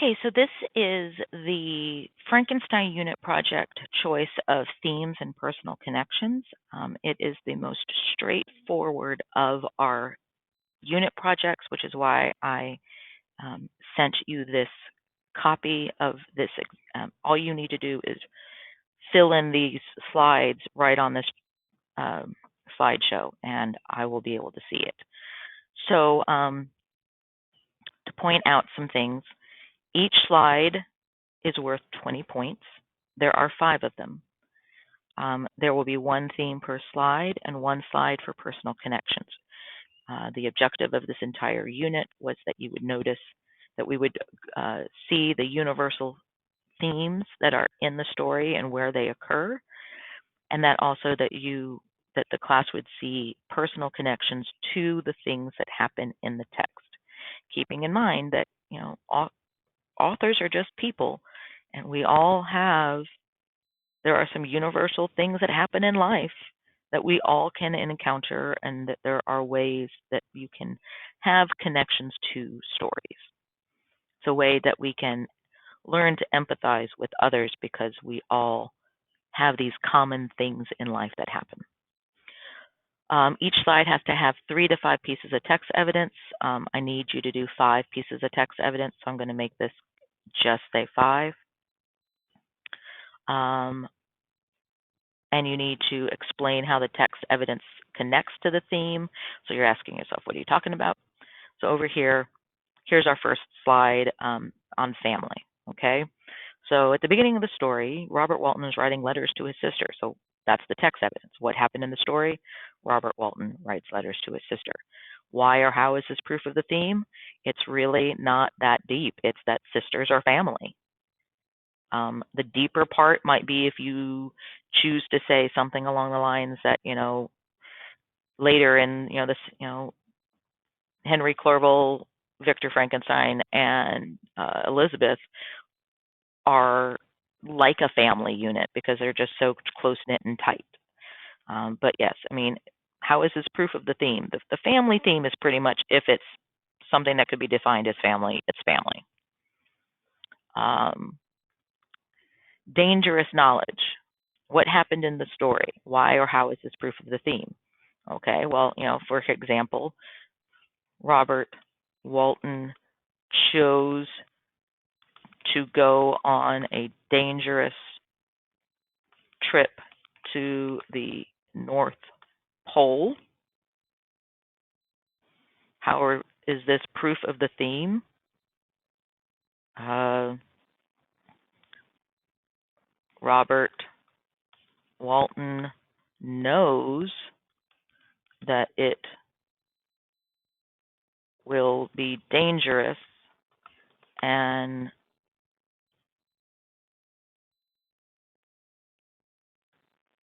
Okay, so this is the Frankenstein unit project choice of themes and personal connections. It is the most straightforward of our unit projects, which is why I sent you this copy of this. All you need to do is fill in these slides right on this um, slideshow, and I will be able to see it. So to point out some things, each slide is worth 20 points. There are 5 of them. There will be one theme per slide and one slide for personal connections. The objective of this entire unit was that you would notice that we would see the universal themes that are in the story and where they occur, and that also that the class would see personal connections to the things that happen in the text, keeping in mind that authors are just people, and we all have, there are some universal things that happen in life that we all can encounter, and that there are ways that you can have connections to stories. It's a way that we can learn to empathize with others because we all have these common things in life that happen. Each slide has to have 3 to 5 pieces of text evidence. I need you to do 5 pieces of text evidence, so I'm going to make this just say 5. And you need to explain how the text evidence connects to the theme. So you're asking yourself, what are you talking about? So over here, here's our first slide on family, okay? So at the beginning of the story, Robert Walton is writing letters to his sister. So that's the text evidence. What happened in the story? Robert Walton writes letters to his sister. Why or how is this proof of the theme? It's really not that deep. It's that sisters are family. The deeper part might be if you choose to say something along the lines that, later in, this, Henry Clerval, Victor Frankenstein, and Elizabeth are like a family unit because they're just so close-knit and tight. But yes, how is this proof of the theme? The family theme is pretty much, if it's something that could be defined as family, it's family. Dangerous knowledge. What happened in the story? Why or how is this proof of the theme? Okay, well, for example, Robert Walton chose to go on a dangerous trip to the North Pole. How is this proof of the theme? Robert Walton knows that it will be dangerous, and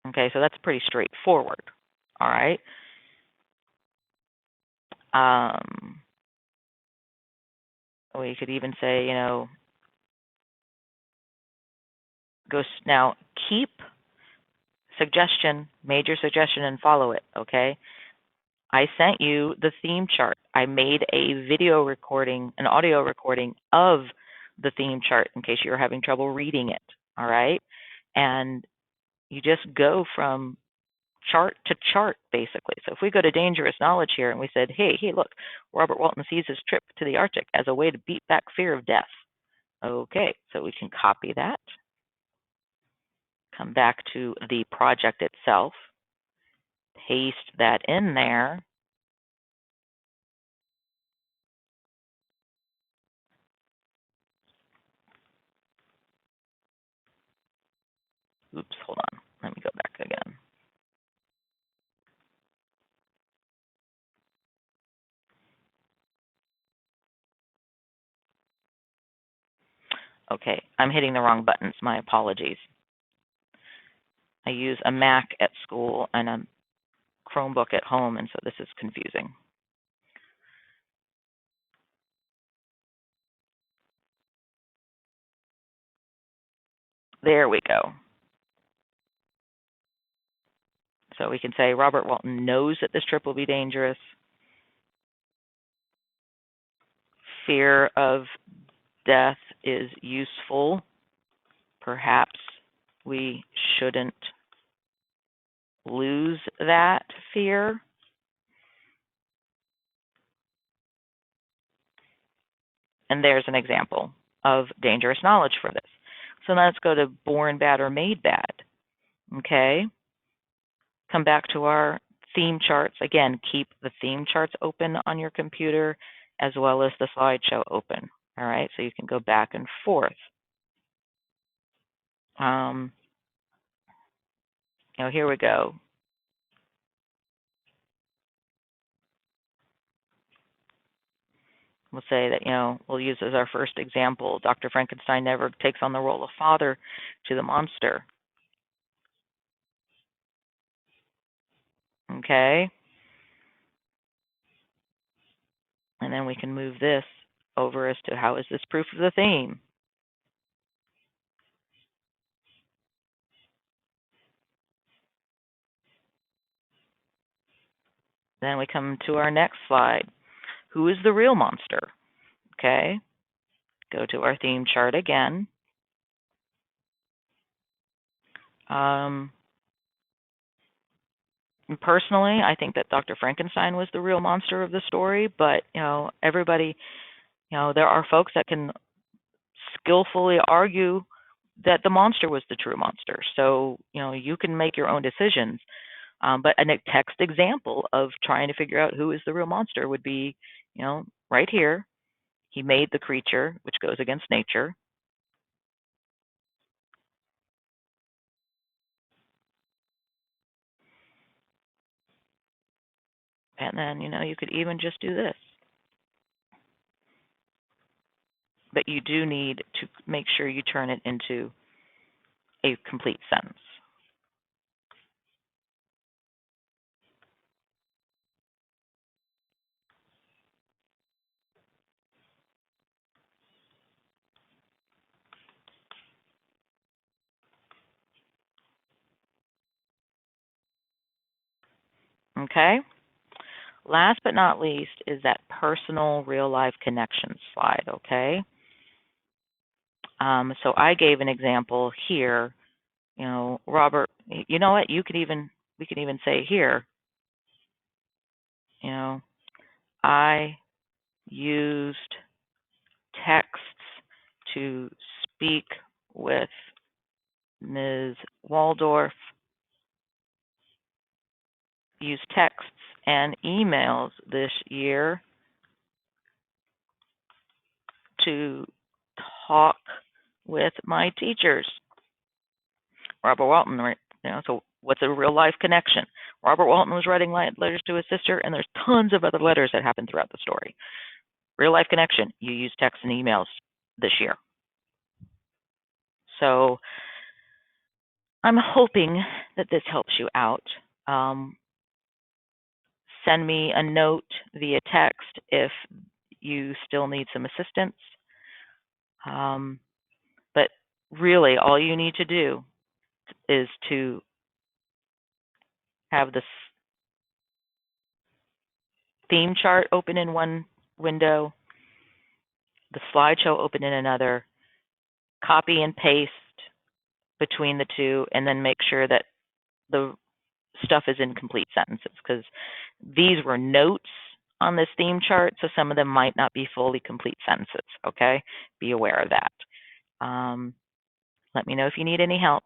okay, so that's pretty straightforward. All right. We could even say, go now. Keep suggestion, major suggestion, and follow it. Okay. I sent you the theme chart. I made a video recording, an audio recording of the theme chart in case you're having trouble reading it. All right. And you just go from chart to chart, basically. So if we go to dangerous knowledge here and we said, hey, look, Robert Walton sees his trip to the Arctic as a way to beat back fear of death. Okay, so we can copy that, come back to the project itself, paste that in there. Oops, hold on. Let me go back again. Okay, I'm hitting the wrong buttons. My apologies. I use a Mac at school and a Chromebook at home, and so this is confusing. There we go. So we can say Robert Walton knows that this trip will be dangerous. Fear of death is useful, perhaps we shouldn't lose that fear. And there's an example of dangerous knowledge for this. So now let's go to born bad or made bad. Okay. Come back to our theme charts. Again, keep the theme charts open on your computer as well as the slideshow open. All right, so you can go back and forth. Here we go. We'll say that, we'll use as our first example, Dr. Frankenstein never takes on the role of father to the monster. Okay? And then we can move this over as to how is this proof of the theme. Then we come to our next slide. Who is the real monster? Okay? Go to our theme chart again. Personally, I think that Dr. Frankenstein was the real monster of the story, but everybody, there are folks that can skillfully argue that the monster was the true monster. So, you can make your own decisions. But a text example of trying to figure out who is the real monster would be, right here. He made the creature, which goes against nature. And then, you could even just do this. But you do need to make sure you turn it into a complete sentence. Okay? Last but not least is that personal real-life connection slide, okay? So I gave an example here. Robert, you know what? We could even say here, I used texts to speak with Ms. Waldorf, used texts and emails this year to talk with my teachers. Robert Walton, right? So what's a real life connection? Robert Walton was writing letters to his sister, and there's tons of other letters that happen throughout the story. Real life connection. You use texts and emails this year. So I'm hoping that this helps you out. Send me a note via text if you still need some assistance. But really, all you need to do is to have this theme chart open in one window, the slideshow open in another, copy and paste between the two, and then make sure that the stuff is in complete sentences, because these were notes on this theme chart, so some of them might not be fully complete sentences, okay? Be aware of that. Let me know if you need any help.